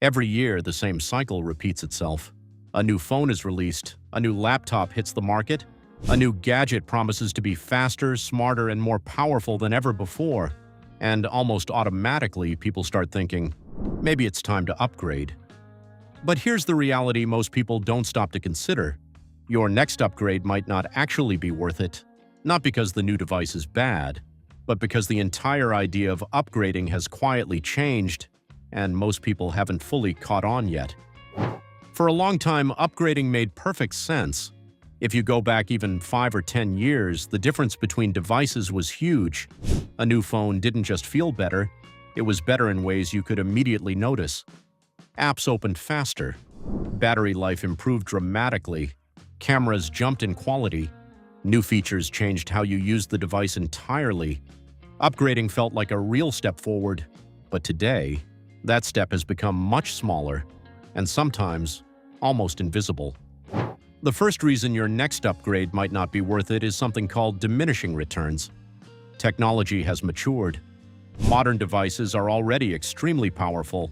Every year, the same cycle repeats itself. A new phone is released, a new laptop hits the market, a new gadget promises to be faster, smarter, and more powerful than ever before, and almost automatically people start thinking, maybe it's time to upgrade. But here's the reality most people don't stop to consider. Your next upgrade might not actually be worth it, not because the new device is bad, but because the entire idea of upgrading has quietly changed, and most people haven't fully caught on yet. For a long time, upgrading made perfect sense. If you go back even 5 or 10 years, the difference between devices was huge. A new phone didn't just feel better, it was better in ways you could immediately notice. Apps opened faster, battery life improved dramatically, cameras jumped in quality, new features changed how you used the device entirely. Upgrading felt like a real step forward, but today, that step has become much smaller and sometimes almost invisible. The first reason your next upgrade might not be worth it is something called diminishing returns. Technology has matured. Modern devices are already extremely powerful.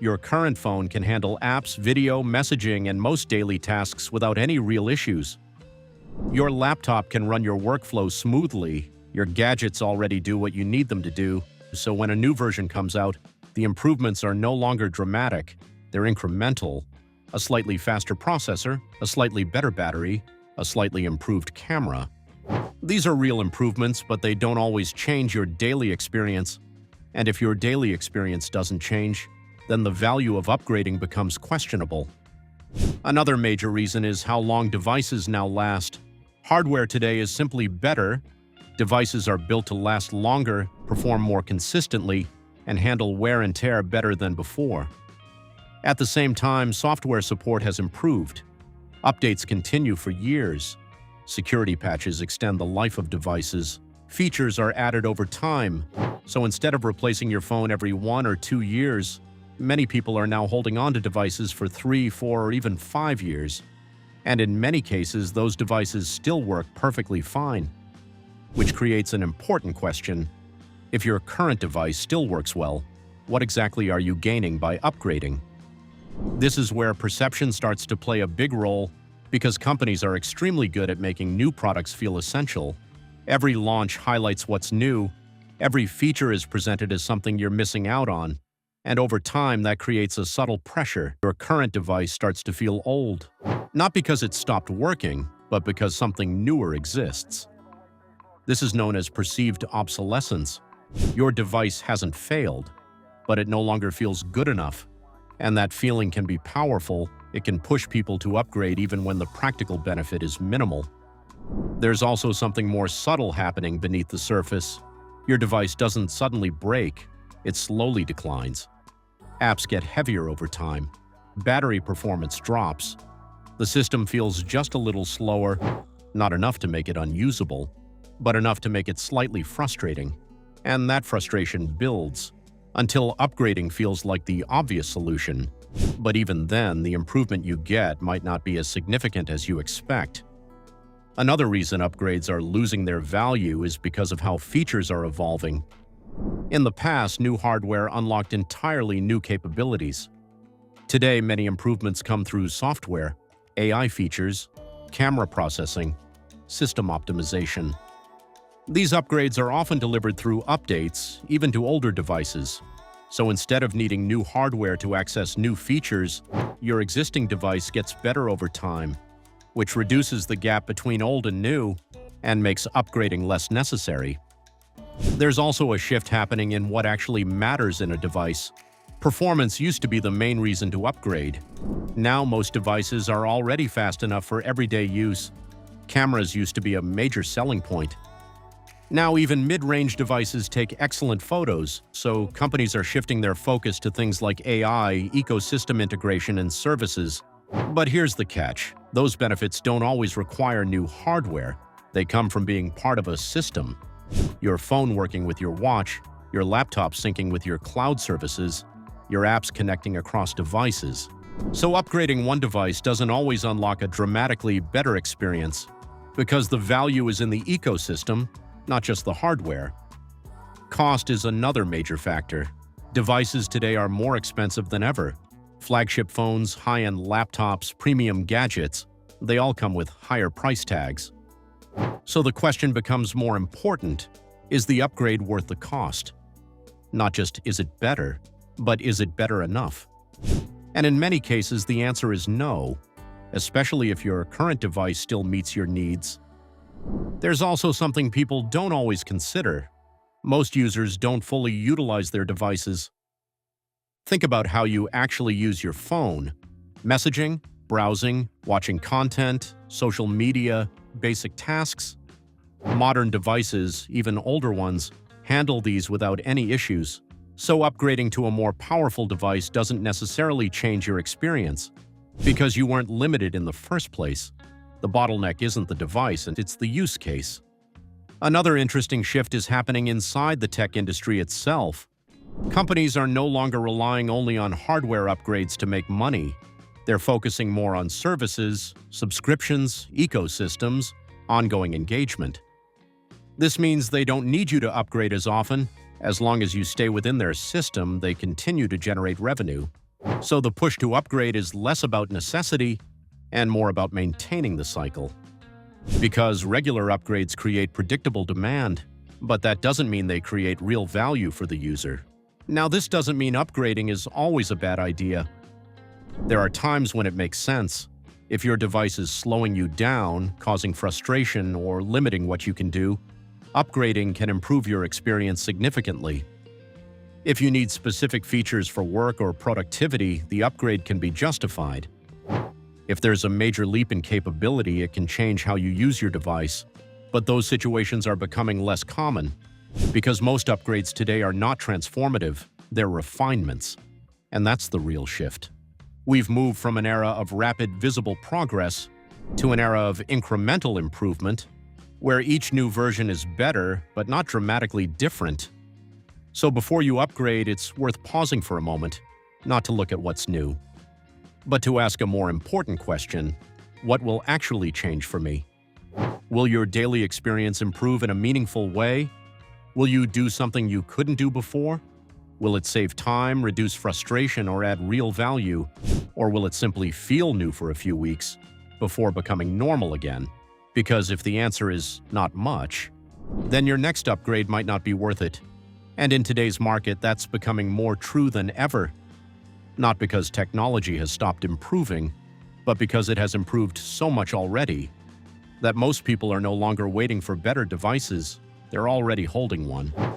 Your current phone can handle apps, video, messaging, and most daily tasks without any real issues. Your laptop can run your workflow smoothly. Your gadgets already do what you need them to do, so when a new version comes out, the improvements are no longer dramatic, they're incremental. A slightly faster processor, a slightly better battery, a slightly improved camera. These are real improvements, but they don't always change your daily experience. And if your daily experience doesn't change, then the value of upgrading becomes questionable. Another major reason is how long devices now last. Hardware today is simply better. Devices are built to last longer, perform more consistently, and handle wear and tear better than before. At the same time, software support has improved. Updates continue for years. Security patches extend the life of devices. Features are added over time. So instead of replacing your phone every 1 or 2 years, many people are now holding on to devices for 3, 4, or even 5 years. And in many cases, those devices still work perfectly fine. Which creates an important question. If your current device still works well, what exactly are you gaining by upgrading? This is where perception starts to play a big role because companies are extremely good at making new products feel essential. Every launch highlights what's new, every feature is presented as something you're missing out on, and over time that creates a subtle pressure. Your current device starts to feel old, not because it stopped working, but because something newer exists. This is known as perceived obsolescence. Your device hasn't failed, but it no longer feels good enough. And that feeling can be powerful. It can push people to upgrade even when the practical benefit is minimal. There's also something more subtle happening beneath the surface. Your device doesn't suddenly break, it slowly declines. Apps get heavier over time. Battery performance drops. The system feels just a little slower, not enough to make it unusable, but enough to make it slightly frustrating. And that frustration builds until upgrading feels like the obvious solution. But even then, the improvement you get might not be as significant as you expect. Another reason upgrades are losing their value is because of how features are evolving. In the past, new hardware unlocked entirely new capabilities. Today, many improvements come through software, AI features, camera processing, system optimization. These upgrades are often delivered through updates, even to older devices. So instead of needing new hardware to access new features, your existing device gets better over time, which reduces the gap between old and new and makes upgrading less necessary. There's also a shift happening in what actually matters in a device. Performance used to be the main reason to upgrade. Now most devices are already fast enough for everyday use. Cameras used to be a major selling point. Now even mid-range devices take excellent photos, so companies are shifting their focus to things like AI, ecosystem integration, and services. But here's the catch. Those benefits don't always require new hardware. They come from being part of a system. Your phone working with your watch, your laptop syncing with your cloud services, your apps connecting across devices. So upgrading one device doesn't always unlock a dramatically better experience, because the value is in the ecosystem, not just the hardware. Cost is another major factor. Devices today are more expensive than ever. Flagship phones, high-end laptops, premium gadgets, they all come with higher price tags. So the question becomes more important: is the upgrade worth the cost? Not just is it better, but is it better enough? And in many cases, the answer is no, especially if your current device still meets your needs. There's also something people don't always consider. Most users don't fully utilize their devices. Think about how you actually use your phone: messaging, browsing, watching content, social media, basic tasks. Modern devices, even older ones, handle these without any issues. So upgrading to a more powerful device doesn't necessarily change your experience, because you weren't limited in the first place. The bottleneck isn't the device, and it's the use case. Another interesting shift is happening inside the tech industry itself. Companies are no longer relying only on hardware upgrades to make money. They're focusing more on services, subscriptions, ecosystems, ongoing engagement. This means they don't need you to upgrade as often. As long as you stay within their system, they continue to generate revenue. So the push to upgrade is less about necessity and more about maintaining the cycle. Because regular upgrades create predictable demand, but that doesn't mean they create real value for the user. Now, this doesn't mean upgrading is always a bad idea. There are times when it makes sense. If your device is slowing you down, causing frustration, or limiting what you can do, upgrading can improve your experience significantly. If you need specific features for work or productivity, the upgrade can be justified. If there's a major leap in capability, it can change how you use your device. But those situations are becoming less common, because most upgrades today are not transformative, they're refinements. And that's the real shift. We've moved from an era of rapid, visible progress to an era of incremental improvement, where each new version is better, but not dramatically different. So before you upgrade, it's worth pausing for a moment, not to look at what's new, but to ask a more important question: what will actually change for me? Will your daily experience improve in a meaningful way? Will you do something you couldn't do before? Will it save time, reduce frustration, or add real value? Or will it simply feel new for a few weeks before becoming normal again? Because if the answer is not much, then your next upgrade might not be worth it. And in today's market, that's becoming more true than ever. Not because technology has stopped improving, but because it has improved so much already that most people are no longer waiting for better devices, they're already holding one.